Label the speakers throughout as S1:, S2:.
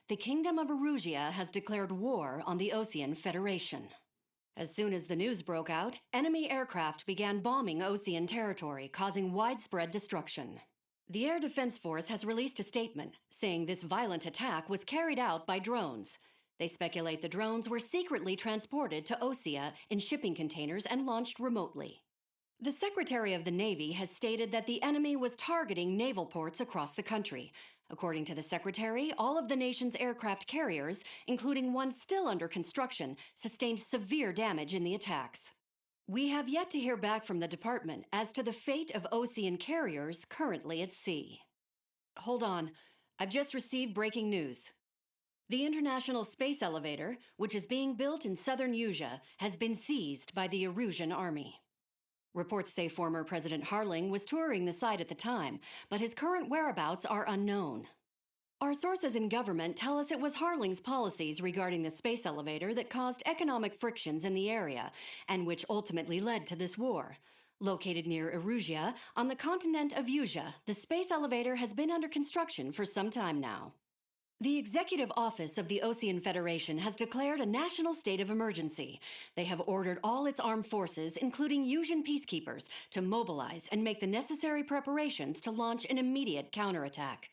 S1: the Kingdom of Erusia has declared war on the Osean Federation. As soon as the news broke out, enemy aircraft began bombing Osean territory, causing widespread destruction. The Air Defense Force has released a statement saying this violent attack was carried out by drones. They speculate the drones were secretly transported to Osea in shipping containers and launched remotely. The Secretary of the Navy has stated that the enemy was targeting naval ports across the country. According to the Secretary, all of the nation's aircraft carriers, including one still under construction, sustained severe damage in the attacks. We have yet to hear back from the department as to the fate of Osean carriers currently at sea. Hold on, I've just received breaking news. The International Space Elevator, which is being built in southern Usea, has been seized by the Erusian army. Reports say former President Harling was touring the site at the time, but his current whereabouts are unknown. Our sources in government tell us it was Harling's policies regarding the space elevator that caused economic frictions in the area, and which ultimately led to this war. Located near Erusia, on the continent of Usea, the space elevator has been under construction for some time now. The Executive Office of the Osean Federation has declared a national state of emergency. They have ordered all its armed forces, including Usian peacekeepers, to mobilize and make the necessary preparations to launch an immediate counterattack.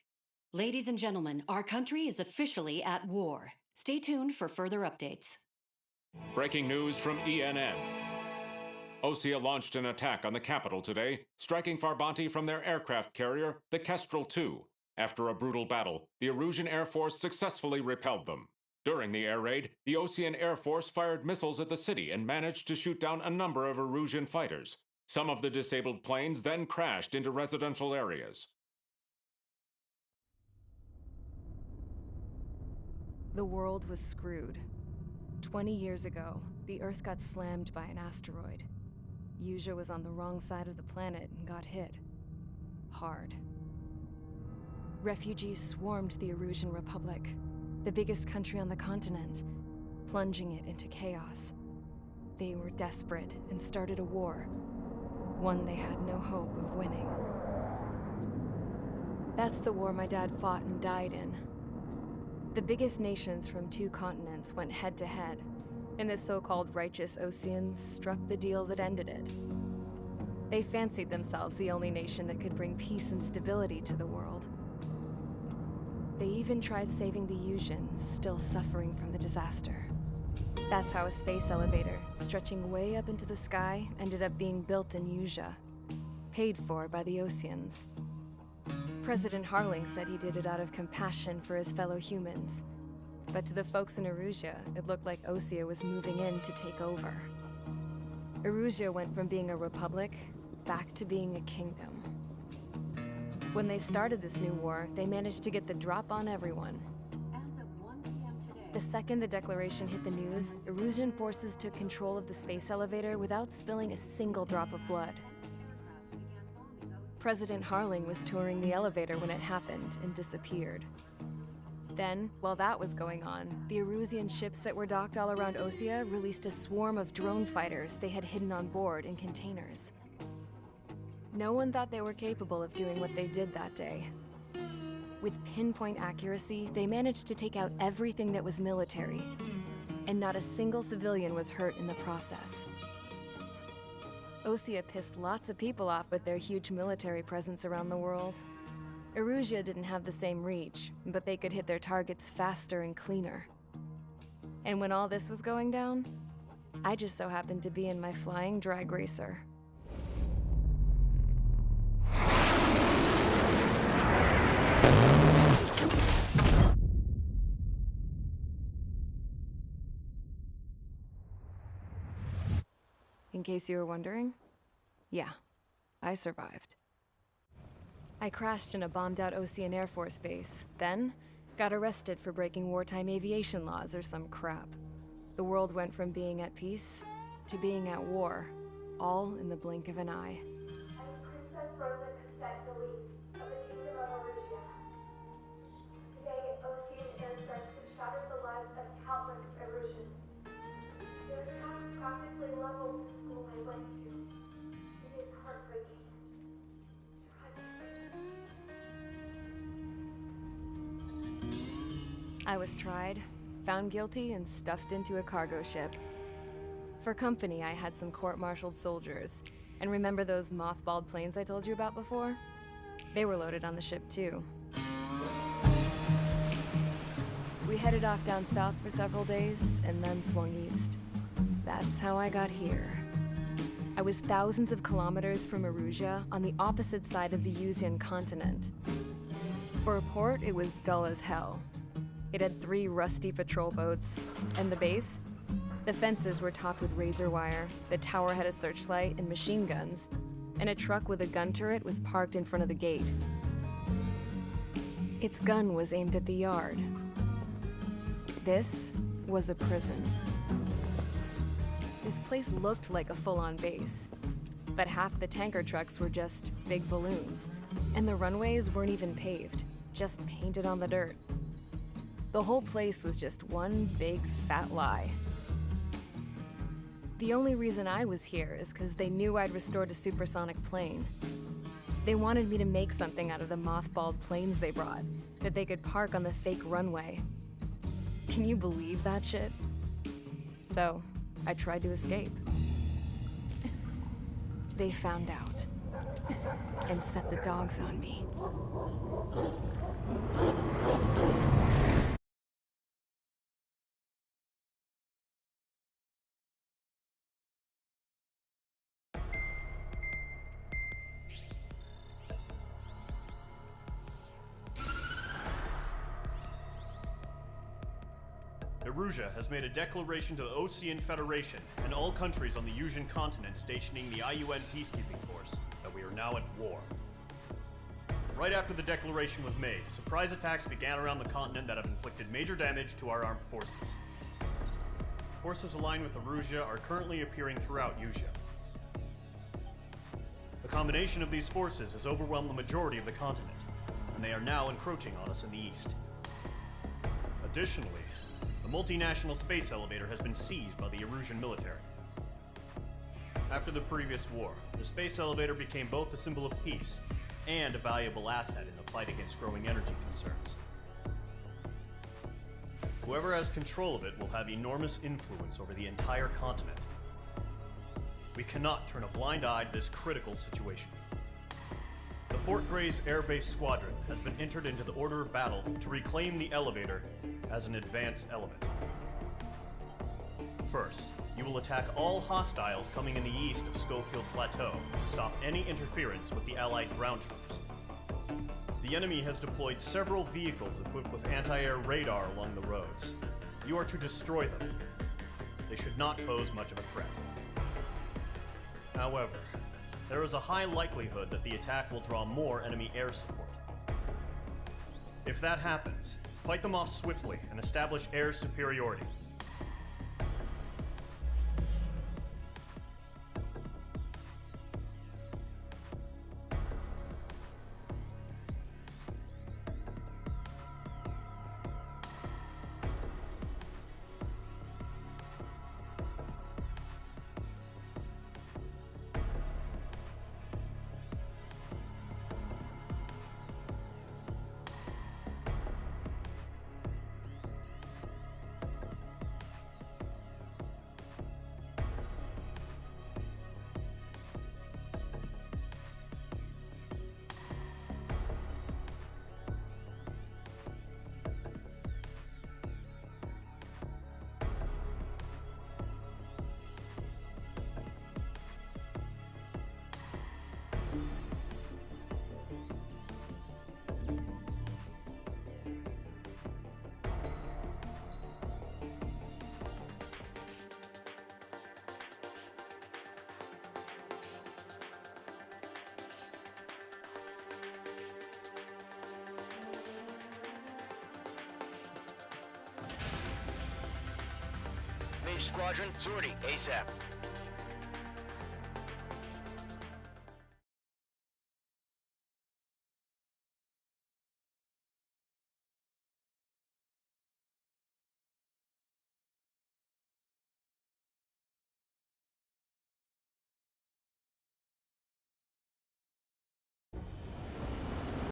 S1: Ladies and gentlemen, our country is officially at war. Stay tuned for further updates.
S2: Breaking news from ENN. Osea launched an attack on the capital today, striking Farbanti from their aircraft carrier, the Kestrel II. After a brutal battle, the Erusian Air Force successfully repelled them. During the air raid, the Osean Air Force fired missiles at the city and managed to shoot down a number of Erusian fighters. Some of the disabled planes then crashed into residential areas.
S3: The world was screwed. 20 years ago, the Earth got slammed by an asteroid. Usea was on the wrong side of the planet and got hit. Hard. Refugees swarmed the Erusian Republic, the biggest country on the continent, plunging it into chaos. They were desperate and started a war, one they had no hope of winning. That's the war my dad fought and died in. The biggest nations from 2 continents went head-to-head, and the so-called righteous Oseans struck the deal that ended it. They fancied themselves the only nation that could bring peace and stability to the world. They even tried saving the Usians, still suffering from the disaster. That's how a space elevator, stretching way up into the sky, ended up being built in Usea, paid for by the Oseans. President Harling said he did it out of compassion for his fellow humans. But to the folks in Erusia, it looked like Osea was moving in to take over. Erusia went from being a republic back to being a kingdom. When they started this new war, they managed to get the drop on everyone. The second the declaration hit the news, Erusian forces took control of the space elevator without spilling a single drop of blood. President Harling was touring the elevator when it happened and disappeared. Then, while that was going on, the Erusian ships that were docked all around Osea released a swarm of drone fighters they had hidden on board in containers. No one thought they were capable of doing what they did that day. With pinpoint accuracy, they managed to take out everything that was military, and not a single civilian was hurt in the process. Osea pissed lots of people off with their huge military presence around the world. Erusia didn't have the same reach, but they could hit their targets faster and cleaner. And when all this was going down, I just so happened to be in my flying drag racer. In case you were wondering, yeah, I survived. I crashed in a bombed-out Osean Air Force base, then got arrested for breaking wartime aviation laws or some crap. The world went from being at peace to being at war, all in the blink of an eye.
S4: I am Princess Rosa Cassette Delise of the Kingdom of Erusia. Today, Osean airstrikes have shattered the lives of countless Erusians. Their attacks practically leveled the school I went to. It is heartbreaking. Tragic.
S3: I was tried, found guilty, and stuffed into a cargo ship. For company, I had some court-martialed soldiers. And remember those mothballed planes I told you about before? They were loaded on the ship too. We headed off down south for several days, and then swung east. That's how I got here. I was thousands of kilometers from Erusia, on the opposite side of the Yuzian continent. For a port, it was dull as hell. It had 3 rusty patrol boats, and the base? The fences were topped with razor wire, the tower had a searchlight and machine guns, and a truck with a gun turret was parked in front of the gate. Its gun was aimed at the yard. This was a prison. This place looked like a full-on base, but half the tanker trucks were just big balloons, and the runways weren't even paved, just painted on the dirt. The whole place was just one big fat lie. The only reason I was here is because they knew I'd restored a supersonic plane. They wanted me to make something out of the mothballed planes they brought, that they could park on the fake runway. Can you believe that shit? So, I tried to escape. They found out, and set the dogs on me.
S5: Erusia has made a declaration to the Osean Federation and all countries on the Yuzian continent stationing the IUN peacekeeping force that we are now at war. Right after the declaration was made, surprise attacks began around the continent that have inflicted major damage to our armed forces. Forces aligned with Erusia are currently appearing throughout Yusia. The combination of these forces has overwhelmed the majority of the continent, and they are now encroaching on us in the east. Additionally, the multinational space elevator has been seized by the Erusian military. After the previous war, the space elevator became both a symbol of peace and a valuable asset in the fight against growing energy concerns. Whoever has control of it will have enormous influence over the entire continent. We cannot turn a blind eye to this critical situation. The Fort Grays Air Base Squadron has been entered into the order of battle to reclaim the elevator as an advance element. First, you will attack all hostiles coming in the east of Schofield Plateau to stop any interference with the Allied ground troops. The enemy has deployed several vehicles equipped with anti-air radar along the roads. You are to destroy them. They should not pose much of a threat. However, there is a high likelihood that the attack will draw more enemy air support. If that happens, fight them off swiftly and establish air superiority.
S6: Mage Squadron, sortie, ASAP.